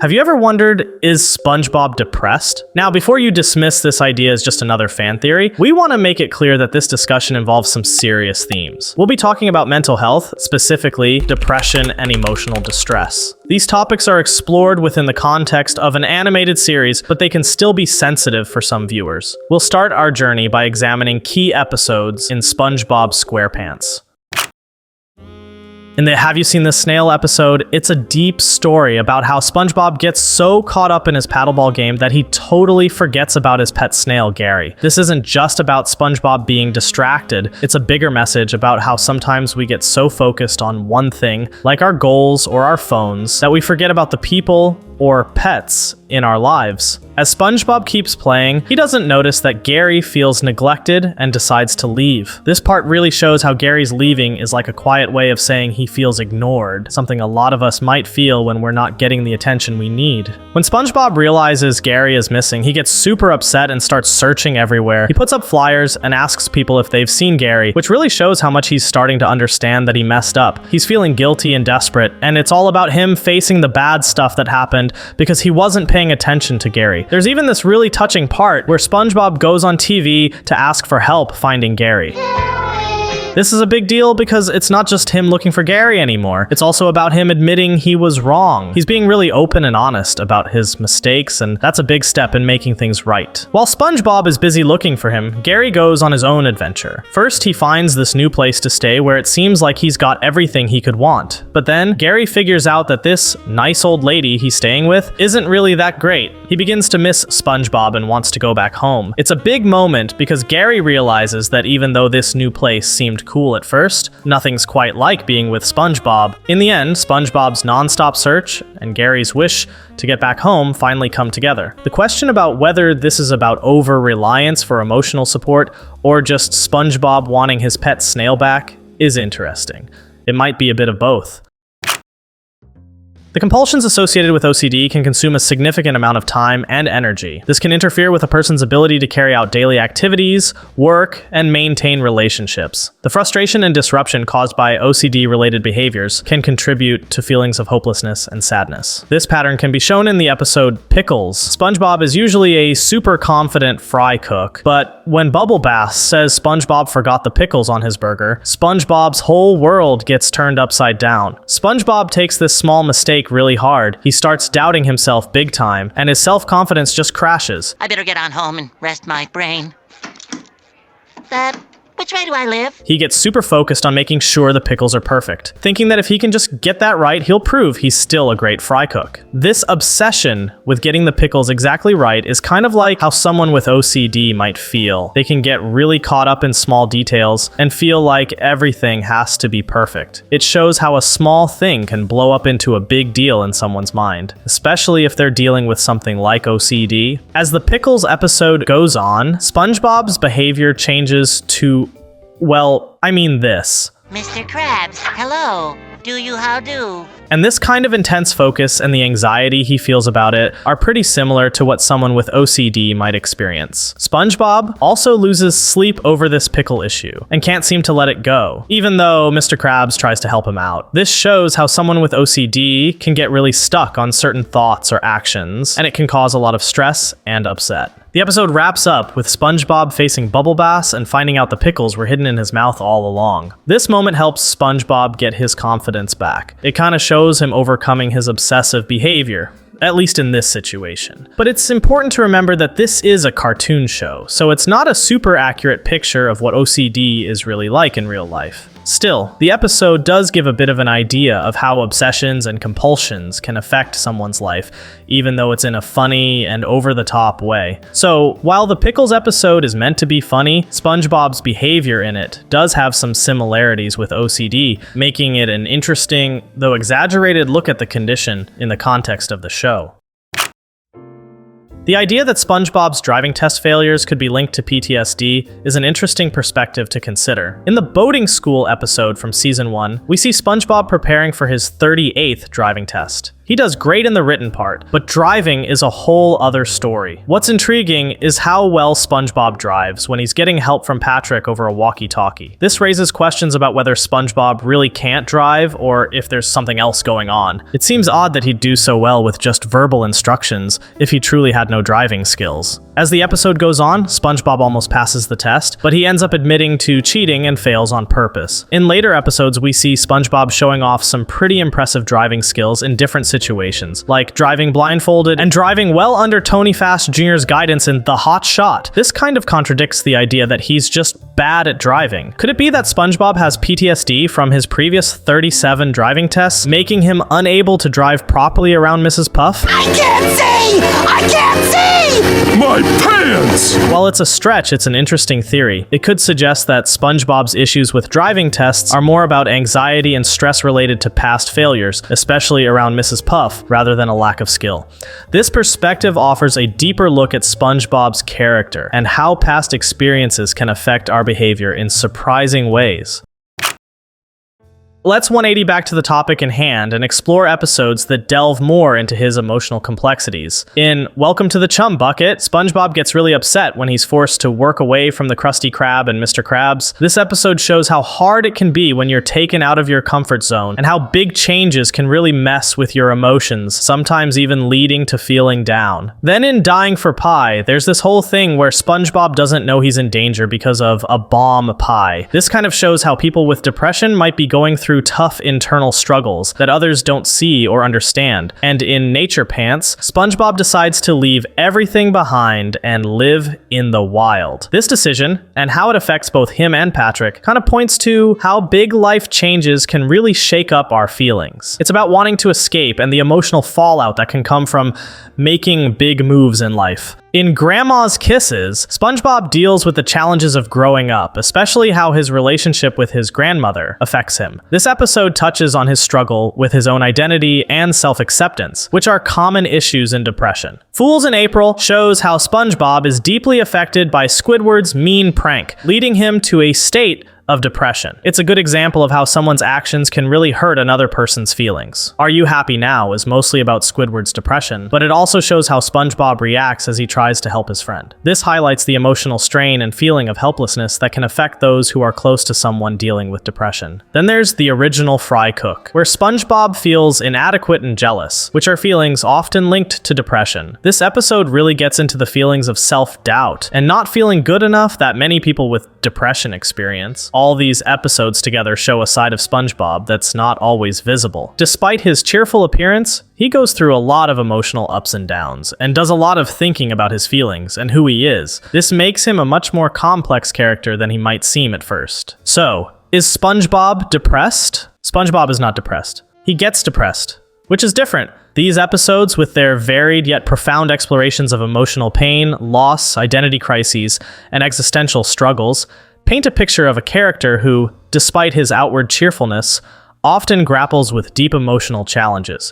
Have you ever wondered, is SpongeBob depressed? Now, before you dismiss this idea as just another fan theory, we want to make it clear that this discussion involves some serious themes. We'll be talking about mental health, specifically depression and emotional distress. These topics are explored within the context of an animated series, but they can still be sensitive for some viewers. We'll start our journey by examining key episodes in SpongeBob Squarepants. In the Have You Seen This Snail episode, it's a deep story about how SpongeBob gets so caught up in his paddleball game that he totally forgets about his pet snail, Gary. This isn't just about SpongeBob being distracted, it's a bigger message about how sometimes we get so focused on one thing, like our goals or our phones, that we forget about the people or pets in our lives. As SpongeBob keeps playing, he doesn't notice that Gary feels neglected and decides to leave. This part really shows how Gary's leaving is like a quiet way of saying he feels ignored, something a lot of us might feel when we're not getting the attention we need. When SpongeBob realizes Gary is missing, he gets super upset and starts searching everywhere. He puts up flyers and asks people if they've seen Gary, which really shows how much he's starting to understand that he messed up. He's feeling guilty and desperate, and it's all about him facing the bad stuff that happened because he wasn't paying attention to Gary. There's even this really touching part where SpongeBob goes on TV to ask for help finding Gary. This is a big deal because it's not just him looking for Gary anymore. It's also about him admitting he was wrong. He's being really open and honest about his mistakes, and that's a big step in making things right. While SpongeBob is busy looking for him, Gary goes on his own adventure. First, he finds this new place to stay where it seems like he's got everything he could want. But then, Gary figures out that this nice old lady he's staying with isn't really that great. He begins to miss SpongeBob and wants to go back home. It's a big moment because Gary realizes that even though this new place seemed cool at first, nothing's quite like being with SpongeBob. In the end, SpongeBob's non-stop search and Gary's wish to get back home finally come together. The question about whether this is about over-reliance for emotional support or just SpongeBob wanting his pet snail back is interesting. It might be a bit of both. The compulsions associated with OCD can consume a significant amount of time and energy. This can interfere with a person's ability to carry out daily activities, work, and maintain relationships. The frustration and disruption caused by OCD-related behaviors can contribute to feelings of hopelessness and sadness. This pattern can be shown in the episode Pickles. SpongeBob is usually a super confident fry cook, but when Bubble Bath says SpongeBob forgot the pickles on his burger, SpongeBob's whole world gets turned upside down. SpongeBob takes this small mistake really hard. He starts doubting himself big time, and his self-confidence just crashes. I better get on home and rest my brain. Which way do I live? He gets super focused on making sure the pickles are perfect, thinking that if he can just get that right, he'll prove he's still a great fry cook. This obsession with getting the pickles exactly right is kind of like how someone with OCD might feel. They can get really caught up in small details and feel like everything has to be perfect. It shows how a small thing can blow up into a big deal in someone's mind, especially if they're dealing with something like OCD. As the Pickles episode goes on, SpongeBob's behavior changes to this. Mr. Krabs, hello. Do you how do? And this kind of intense focus and the anxiety he feels about it are pretty similar to what someone with OCD might experience. SpongeBob also loses sleep over this pickle issue and can't seem to let it go, even though Mr. Krabs tries to help him out. This shows how someone with OCD can get really stuck on certain thoughts or actions, and it can cause a lot of stress and upset. The episode wraps up with SpongeBob facing Bubble Bass and finding out the pickles were hidden in his mouth all along. This moment helps SpongeBob get his confidence back. It kind of shows him overcoming his obsessive behavior, at least in this situation. But it's important to remember that this is a cartoon show, so it's not a super accurate picture of what OCD is really like in real life. Still, the episode does give a bit of an idea of how obsessions and compulsions can affect someone's life, even though it's in a funny and over-the-top way. So, while the Pickles episode is meant to be funny, SpongeBob's behavior in it does have some similarities with OCD, making it an interesting, though exaggerated look at the condition in the context of the show. The idea that SpongeBob's driving test failures could be linked to PTSD is an interesting perspective to consider. In the boating school episode from season 1, we see SpongeBob preparing for his 38th driving test. He does great in the written part, but driving is a whole other story. What's intriguing is how well SpongeBob drives when he's getting help from Patrick over a walkie-talkie. This raises questions about whether SpongeBob really can't drive or if there's something else going on. It seems odd that he'd do so well with just verbal instructions if he truly had no driving skills. As the episode goes on, SpongeBob almost passes the test, but he ends up admitting to cheating and fails on purpose. In later episodes, we see SpongeBob showing off some pretty impressive driving skills in different situations, like driving blindfolded and driving well under Tony Fast Jr.'s guidance in The Hot Shot. This kind of contradicts the idea that he's just bad at driving. Could it be that SpongeBob has PTSD from his previous 37 driving tests, making him unable to drive properly around Mrs. Puff? I can't see! I can't see! My pants! While it's a stretch, it's an interesting theory. It could suggest that SpongeBob's issues with driving tests are more about anxiety and stress related to past failures, especially around Mrs. Puff, rather than a lack of skill. This perspective offers a deeper look at SpongeBob's character and how past experiences can affect our behavior in surprising ways. Let's 180 back to the topic in hand and explore episodes that delve more into his emotional complexities. In Welcome to the Chum Bucket, SpongeBob gets really upset when he's forced to work away from the Krusty Krab and Mr. Krabs. This episode shows how hard it can be when you're taken out of your comfort zone and how big changes can really mess with your emotions, sometimes even leading to feeling down. Then in Dying for Pie, there's this whole thing where SpongeBob doesn't know he's in danger because of a bomb pie. This kind of shows how people with depression might be going through tough internal struggles that others don't see or understand. And in Nature Pants, SpongeBob decides to leave everything behind and live in the wild. This decision, and how it affects both him and Patrick, kind of points to how big life changes can really shake up our feelings. It's about wanting to escape and the emotional fallout that can come from making big moves in life. In Grandma's Kisses, SpongeBob deals with the challenges of growing up, especially how his relationship with his grandmother affects him. This episode touches on his struggle with his own identity and self-acceptance, which are common issues in depression. Fools in April shows how SpongeBob is deeply affected by Squidward's mean prank, leading him to a state of depression. It's a good example of how someone's actions can really hurt another person's feelings. Are You Happy Now is mostly about Squidward's depression, but it also shows how SpongeBob reacts as he tries to help his friend. This highlights the emotional strain and feeling of helplessness that can affect those who are close to someone dealing with depression. Then there's The Original Fry Cook, where SpongeBob feels inadequate and jealous, which are feelings often linked to depression. This episode really gets into the feelings of self-doubt and not feeling good enough that many people with depression experience. All these episodes together show a side of SpongeBob that's not always visible. Despite his cheerful appearance, he goes through a lot of emotional ups and downs, and does a lot of thinking about his feelings and who he is. This makes him a much more complex character than he might seem at first. So, is SpongeBob depressed? SpongeBob is not depressed. He gets depressed, which is different. These episodes, with their varied yet profound explorations of emotional pain, loss, identity crises, and existential struggles, paint a picture of a character who, despite his outward cheerfulness, often grapples with deep emotional challenges.